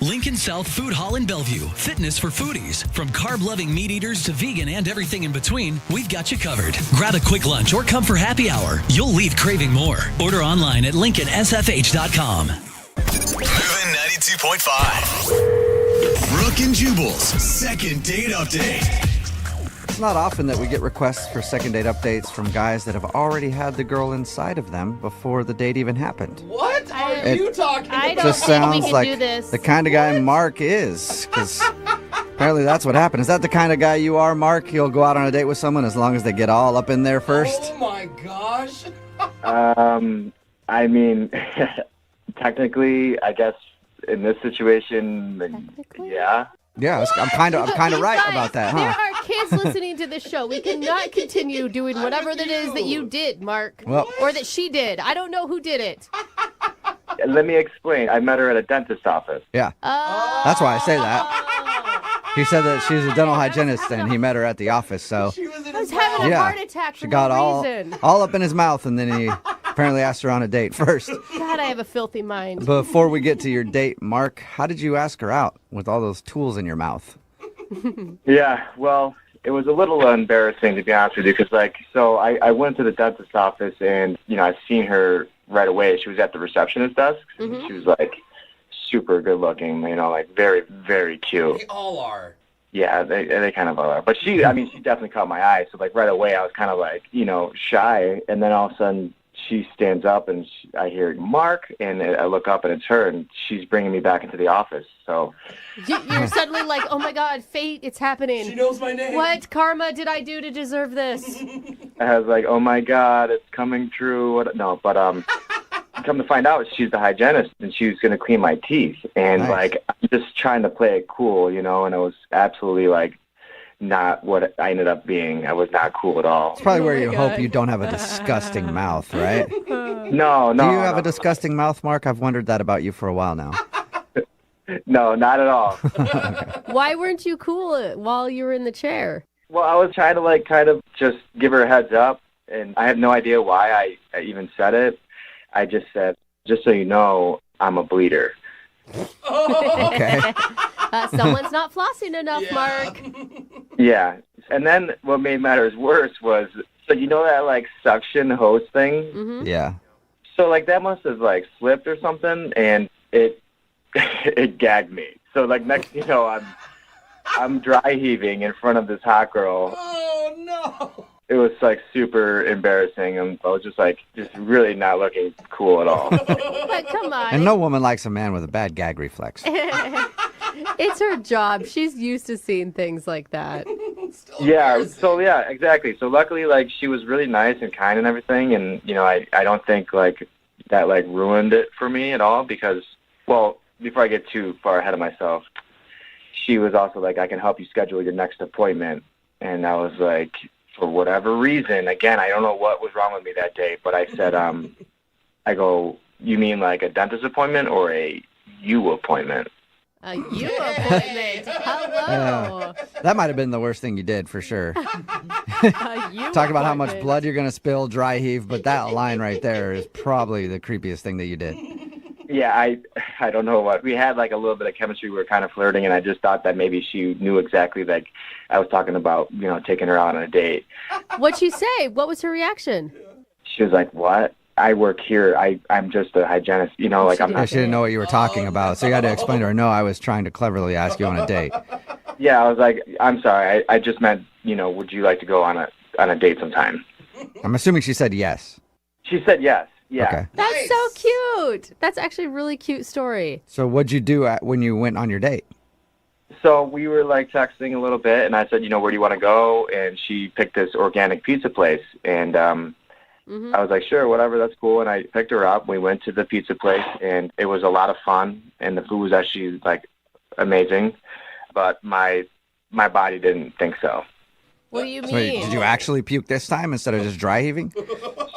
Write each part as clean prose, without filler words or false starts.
Lincoln South Food Hall in Bellevue. Fitness for foodies. From carb-loving meat eaters to vegan and everything in between, we've got you covered. Grab a quick lunch or come for happy hour. You'll leave craving more. Order online at LincolnSFH.com. Moving 92.5. Brooke and Jubal's second date update. It's not often that we get requests for second date updates from guys that have already had the girl inside of them before the date even happened. What are you talking about? I don't Just think we sounds can like do this. the kind of guy Mark is, because apparently that's what happened. Is that the kind of guy you are, Mark? You'll go out on a date with someone as long as they get all up in there first? Oh my gosh. I mean, technically, I guess in this situation, yeah. Yeah, I'm kind of right Guys, about that, There huh? are kids listening to this show. We cannot continue doing whatever that is that you did, Mark. Well- or that she did. I don't know who did it. Let me explain. I met her at a dentist's office. Yeah, that's why I say that. He said that she's a dental hygienist and he met her at the office, so She was in I was his having a yeah, heart attack for she got no reason. all up in his mouth, and then he apparently asked her on a date first. God, I have a filthy mind. Before we get to your date, Mark, how did you ask her out with all those tools in your mouth? Yeah, well, it was a little embarrassing, to be honest with you, because, I went to the dentist's office, and, I seen her right away. She was at the receptionist desk. Mm-hmm. She was, super good looking, very, very cute. We all are. Yeah, they kind of are. But she definitely caught my eye. So, right away, I was kind of, shy. And then all of a sudden, she stands up, and I hear Mark, and I look up, and it's her, and she's bringing me back into the office. So You're suddenly like, oh my God, fate, it's happening. She knows my name. What karma did I do to deserve this? I was like, oh, my God, it's coming true. No, but come to find out, she's the hygienist, and she was going to clean my teeth. And, Nice. I'm just trying to play it cool, and it was absolutely, not what I ended up being. I was not cool at all. It's probably where my you God. hope you don't have a disgusting mouth, right? No. Do you have no. a disgusting mouth, Mark? I've wondered that about you for a while now. No, not at all. Why weren't you cool while you were in the chair? Well, I was trying to, kind of just give her a heads up, and I have no idea why I even said it. I just said, just so you know, I'm a bleeder. Okay. Someone's not flossing enough, Yeah. Mark. Yeah. And then what made matters worse was, so that, suction hose thing? Mm-hmm. Yeah. So, that must have, slipped or something, and it it gagged me. So, next thing you know, I'm dry heaving in front of this hot girl. Oh, no. It was, super embarrassing, and I was just really not looking cool at all. But come on. And no woman likes a man with a bad gag reflex. It's her job. She's used to seeing things like that. Yeah, exactly. So luckily, she was really nice and kind and everything, and, I don't think, that, ruined it for me at all, because, well, before I get too far ahead of myself, she was also I can help you schedule your next appointment, and I was for whatever reason, again, I don't know what was wrong with me that day, but I said, I go, you mean a dentist appointment or a you appointment? A you appointment. Hello. That might have been the worst thing you did, for sure. A you Talk about how much appointment. blood you're going to spill, dry heave, but that line right there is probably the creepiest thing that you did. Yeah, I don't know what. We had a little bit of chemistry. We were kind of flirting, and I just thought that maybe she knew exactly I was talking about, taking her out on a date. What'd she say? What was her reaction? She was like, what? I work here. I'm just a hygienist. I'm Yeah, not. she didn't know what you were talking about, so you had to explain to her, no, I was trying to cleverly ask you on a date. Yeah, I was like, I'm sorry. I just meant, would you like to go on a date sometime? I'm assuming she said yes. She said yes. Yeah. Okay. That's Nice. so cute. That's actually a really cute story. So what'd you do when you went on your date? So we were texting a little bit, and I said, where do you want to go? And she picked this organic pizza place, and Mm-hmm. I was like, sure, whatever, that's cool. And I picked her up. We went to the pizza place, and it was a lot of fun, and the food was actually amazing, but my body didn't think so. What do you So mean? did you actually puke this time instead of just dry heaving?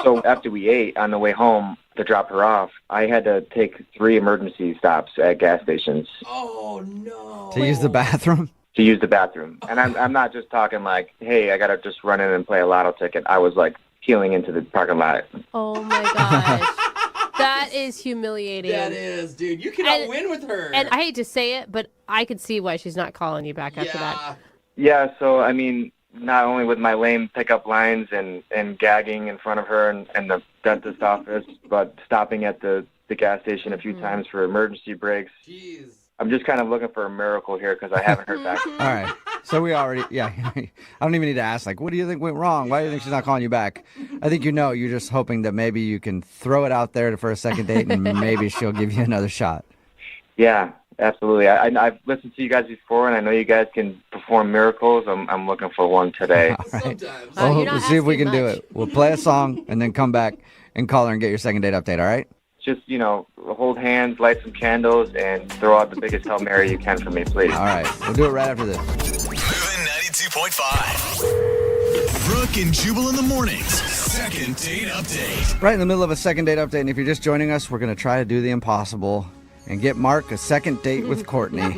So after we ate, on the way home to drop her off, I had to take 3 emergency stops at gas stations Oh, no. To use the bathroom? to use the bathroom. And I'm not just talking hey, I got to just run in and play a lotto ticket. I was peeling into the parking lot. Oh my gosh. That is humiliating. That is, dude. You cannot win with her. And I hate to say it, but I could see why she's not calling you back after that. Yeah, so, I mean, not only with my lame pickup lines and gagging in front of her and the dentist office, but stopping at the gas station a few times for emergency breaks. Jeez. I'm just kind of looking for a miracle here because I haven't heard back. All right. So we already, I don't even need to ask, like, what do you think went wrong? Why do you think she's not calling you back? I think you're just hoping that maybe you can throw it out there for a second date and maybe she'll give you another shot. Yeah, absolutely. I've listened to you guys before, and I know you guys can perform miracles. I'm looking for one today. All right. Sometimes. Well, you're not we'll see if we asking can do much. it. We'll play a song and then come back and call her and get your second date update, all right? Just, hold hands, light some candles, and throw out the biggest Hail Mary you can for me, please. All right. We'll do it right after this. Moving 92.5. Brooke and Jubal in the mornings. Second date update. Right in the middle of a second date update, and if you're just joining us, we're going to try to do the impossible and get Mark a second date with Courtney.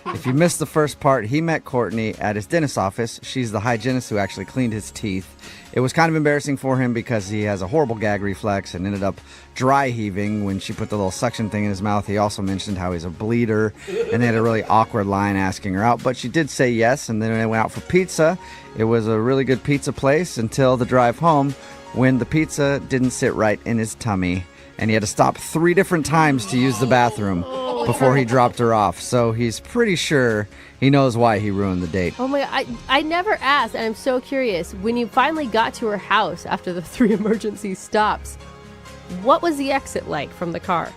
If you missed the first part, he met Courtney at his dentist's office. She's the hygienist who actually cleaned his teeth. It was kind of embarrassing for him because he has a horrible gag reflex and ended up dry heaving when she put the little suction thing in his mouth. He also mentioned how he's a bleeder, and they had a really awkward line asking her out, but she did say yes, and then they went out for pizza. It was a really good pizza place until the drive home when the pizza didn't sit right in his tummy, and he had to stop 3 different times to use the bathroom before he dropped her off. So he's pretty sure he knows why he ruined the date. Oh my, I never asked, and I'm so curious. When you finally got to her house after the 3 emergency stops, what was the exit like from the car?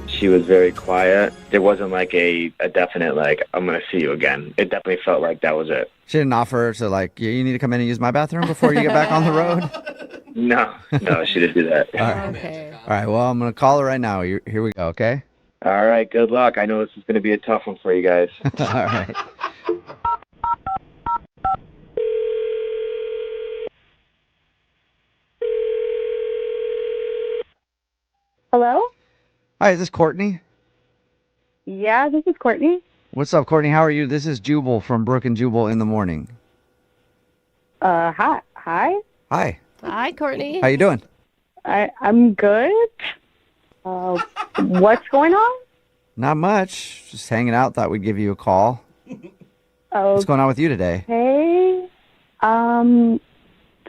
She was very quiet. There wasn't like a definite, I'm going to see you again. It definitely felt like that was it. She didn't offer to, you need to come in and use my bathroom before you get back on the road? No, she didn't do that. All right. Okay. All right, well, I'm going to call her right now. Here we go, okay? All right, good luck. I know this is going to be a tough one for you guys. All right. Hello? Hi, is this Courtney? Yeah, this is Courtney. What's up, Courtney? How are you? This is Jubal from Brooke and Jubal in the Morning. Hi. Hi. Hi, Courtney. How you doing? I'm good. What's going on? Not much. Just hanging out. Thought we'd give you a call. What's going on with you today? Okay.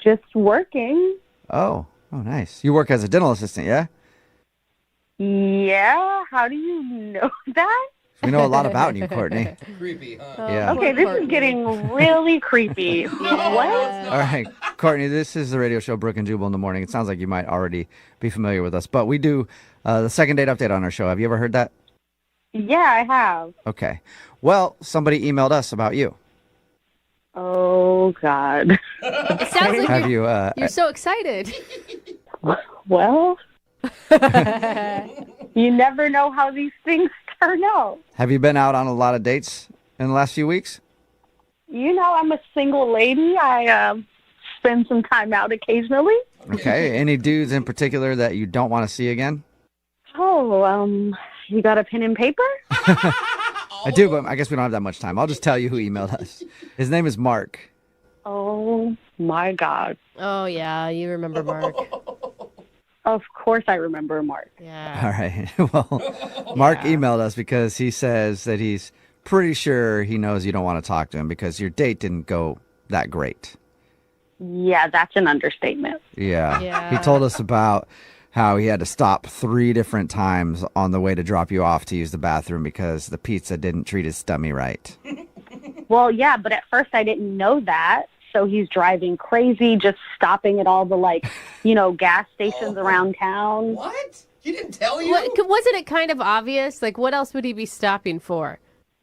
Just working. Oh, nice. You work as a dental assistant, yeah? Yeah, how do you know that? We know a lot about you, Courtney. Creepy, huh? Yeah. Okay, this is getting really creepy. What? All right, Courtney, this is the radio show Brooke and Jubal in the Morning. It sounds like you might already be familiar with us, but we do the second date update on our show. Have you ever heard that? Yeah, I have. Okay. Well, somebody emailed us about you. Oh, God. It sounds like Have you're so excited. Well, you never know how these things turn out. Have you been out on a lot of dates in the last few weeks? I'm a single lady. I spend some time out occasionally. Okay. Any dudes in particular that you don't want to see again? Oh, you got a pen and paper? I do, but I guess we don't have that much time. I'll just tell you who emailed us. His name is Mark. Oh, my God. Oh, yeah, you remember Mark. Of course I remember Mark. Yeah. All right. Well, Mark emailed us because he says that he's pretty sure he knows you don't want to talk to him because your date didn't go that great. Yeah, that's an understatement. Yeah. Yeah. He told us about how he had to stop 3 different times on the way to drop you off to use the bathroom because the pizza didn't treat his stomach right. Well, yeah, but at first I didn't know that. So he's driving crazy, just stopping at all the, gas stations around town. What? He didn't tell you? Wasn't it kind of obvious? Like, what else would he be stopping for?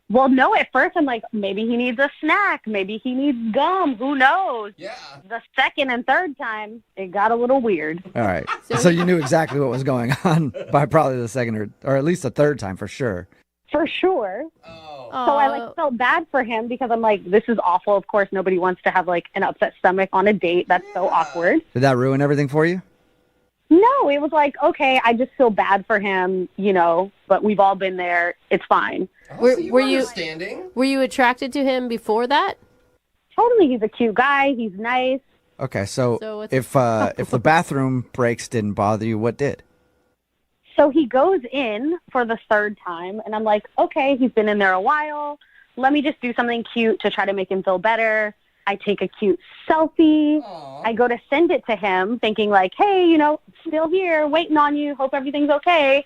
Well, no, at first I'm like, maybe he needs a snack. Maybe he needs gum. Who knows? Yeah. The second and third time, it got a little weird. All right. So you knew exactly what was going on by probably the second or at least the third time for sure. For sure. Oh. So I felt bad for him because I'm like, this is awful. Of course, nobody wants to have an upset stomach on a date. That's so awkward. Did that ruin everything for you? No, it was like, okay, I just feel bad for him, but we've all been there. It's fine. Oh, so you were understanding? Were you attracted to him before that? Totally, he's a cute guy. He's nice. Okay, so So what's if the bathroom breaks didn't bother you, what did? So he goes in for the third time, and I'm like, okay, he's been in there a while. Let me just do something cute to try to make him feel better. I take a cute selfie. Aww. I go to send it to him thinking like, hey, you know, still here, waiting on you. Hope everything's okay.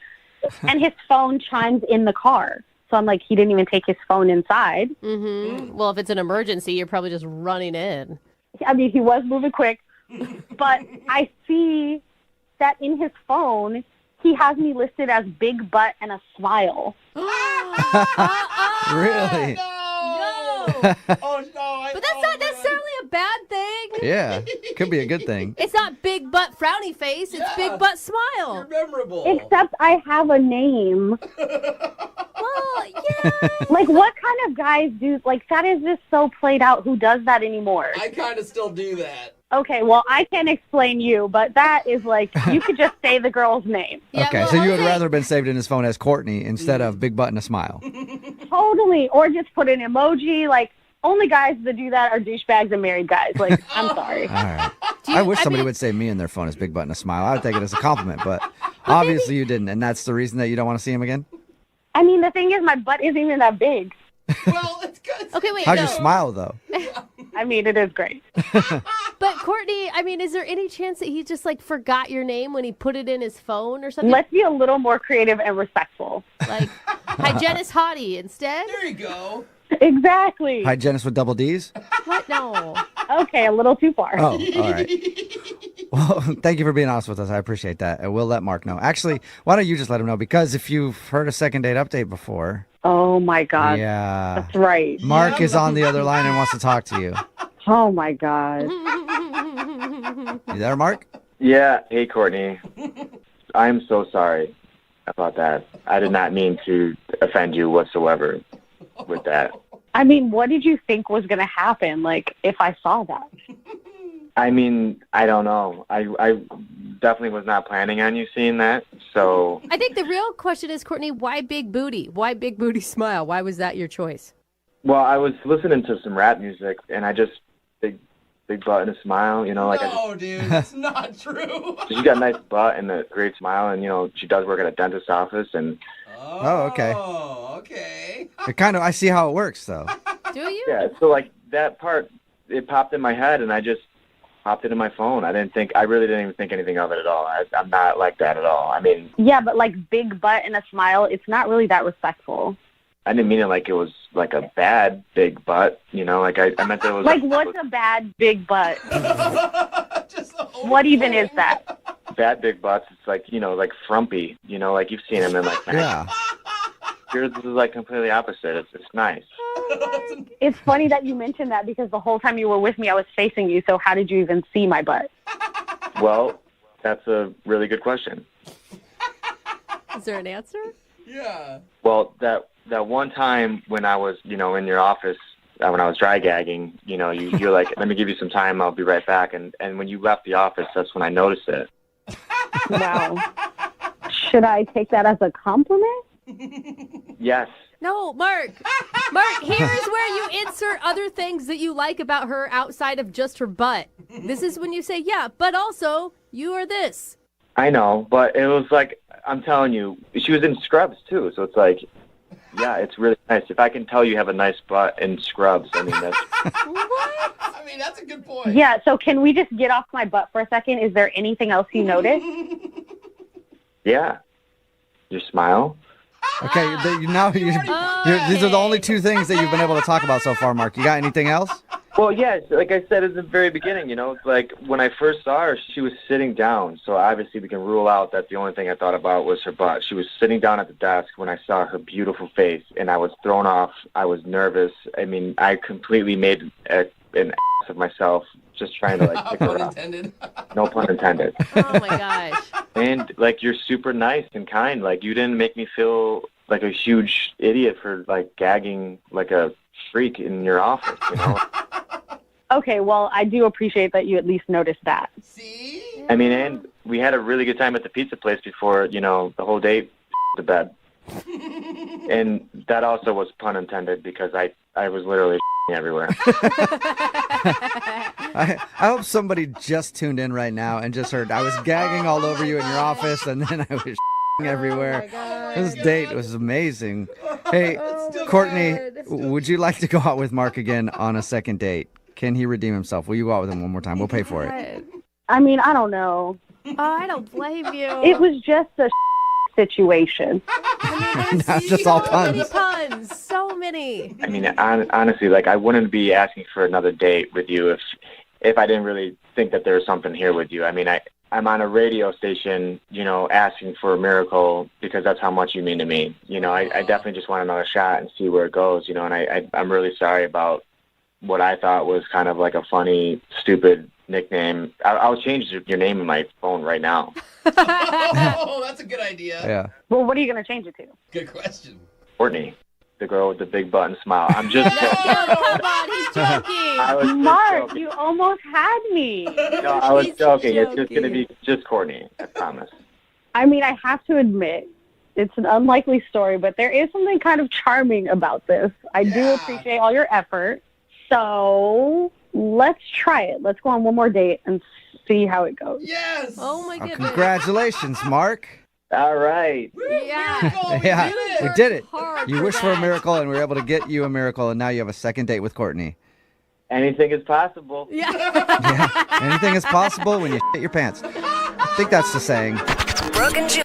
And his phone chimes in the car. So I'm like, he didn't even take his phone inside. Mm-hmm. Well, if it's an emergency, you're probably just running in. I mean, he was moving quick. But I see that in his phone, he has me listed as big butt and a smile. Really? No. Oh no! But that's not necessarily a bad thing. Yeah, could be a good thing. It's not big butt frowny face. It's Yeah. big butt smile. You're memorable. Except I have a name. Well, yeah. Like, what kind of guys do, like, that is just so played out. Who does that anymore? I kind of still do that. Okay, well, I can't explain you, but that is like, you could just say the girl's name. Yeah, Okay, well, so you would Jose- rather have been saved in his phone as Courtney instead of Big Butt and a Smile. Totally. Or just put an emoji. Like, only guys that do that are douchebags and married guys. Like, I'm sorry. All right. Do you- I wish somebody mean- would save me in their phone as Big Butt and a Smile. I would take it as a compliment, but obviously you didn't, and that's the reason that you don't want to see him again? I mean, the thing is, my butt isn't even that big. Well, it's good. Okay, wait. How's no. your smile, though? I mean, it is great. But Courtney, I mean, is there any chance that he just like forgot your name when he put it in his phone or something? Let's be a little more creative and respectful. Like hygienist hottie instead? There you go. Exactly. Hygienist with double D's? What? No. Okay, a little too far. Oh, all right. Well, thank you for being honest with us. I appreciate that. And we'll let Mark know. Actually, why don't you just let him know? Because if you've heard a second date update before, Oh, my God. yeah, That's right. Mark is on the other line and wants to talk to you. Oh, my God. You there, Mark? Yeah. Hey, Courtney. I'm so sorry about that. I did not mean to offend you whatsoever with that. I mean, what did you think was going to happen, like, if I saw that? I mean, I don't know. I definitely was not planning on you seeing that. So, I think the real question is, Courtney, why big booty? Why big booty smile? Why was that your choice? well, I was listening to some rap music, and I just big butt and a smile. You know, like No, dude, it's not true. she got a nice butt and a great smile, and you know, she does work at a dentist's office, and Oh, okay. Oh, okay. It kind of, I see how it works, though. Do you? yeah. So like that part, it popped in my head, and I just popped it in my phone. I really didn't even think anything of it at all. I'm not like that at all. I mean, Yeah, but, like, big butt and a smile, it's not really that respectful. I didn't mean it like it was like a bad big butt, you know, like I meant that it was Like, what's a bad big butt? Just the whole What even is that? bad big butts. It's like, you know, like frumpy, you know, like you've seen them in like, Yeah. yours is like completely opposite. It's nice. It's funny that you mentioned that because the whole time you were with me, I was facing you, so how did you even see my butt? Well, that's a really good question. Is there an answer? Yeah. Well, that one time when I was, you know, in your office, when I was dry gagging, you know, you're like, let me give you some time, I'll be right back. And when you left the office, that's when I noticed it. Wow. Should I take that as a compliment? Yes. No, Mark. Mark, here's where you insert other things that you like about her outside of just her butt. This is when you say, yeah, but also you are this. I know, but it was like, I'm telling you, she was in scrubs too. So it's like, yeah, it's really nice. If I can tell you have a nice butt in scrubs, I mean, that's... What? I mean, that's a good point. Yeah, so can we just get off my butt for a second? Is there anything else you noticed? Yeah. Your smile. Okay, these are the only two things that you've been able to talk about so far, Mark. You got anything else? Well, yes, like I said at the very beginning, you know, like when I first saw her, she was sitting down. So obviously we can rule out that the only thing I thought about was her butt. She was sitting down at the desk when I saw her beautiful face, and I was thrown off. I was nervous. I mean, I completely made an ass of myself just trying to, like, pick her Pun up. intended. No pun intended. Oh, my gosh. And, like, you're super nice and kind. Like, you didn't make me feel like a huge idiot for, like, gagging like a freak in your office, you know? Okay, well, I do appreciate that you at least noticed that. See? I mean, and we had a really good time at the pizza place before, you know, the whole date to bed. And that also was pun intended because I was literally everywhere. I hope somebody just tuned in right now and just heard I was gagging all over you in your office, and then I was everywhere. God. This date was amazing. Hey, Oh, Courtney, God. would you like to go out with Mark again on a second date? Can he redeem himself? Will you go out with him one more time? We'll pay for it. God. I mean, I don't know. Oh, I don't blame you. It was just a situation. Not just all so many puns. puns. So many. I mean, honestly, like I wouldn't be asking for another date with you if I didn't really think that there was something here with you. I mean, I'm on a radio station, asking for a miracle because that's how much you mean to me. I definitely just want another shot and see where it goes. And I'm really sorry about what I thought was kind of like a funny, stupid nickname. I'll change your name in my phone right now. Oh, that's a good idea. Yeah. Well, what are you going to change it to? Good question. Courtney, the girl with the big button smile. I'm just No, come on. He's joking. I was just Mark, joking. you almost had me. No, I was He's joking. It's just going to joking. be just Courtney. I promise. I mean, I have to admit, it's an unlikely story, but there is something kind of charming about this. I do Yeah. appreciate all your effort. So let's try it. Let's go on one more date and see how it goes. Yes. Oh, my goodness. Congratulations, Mark. All right. Yeah. Miracle, we Yeah, did it. we did it. Hard You for wished for a that. miracle, and we were able to get you a miracle, and now you have a second date with Courtney. Anything is possible. Yeah. Yeah, anything is possible when you shit your pants. I think that's the saying. Brooke and Jubal.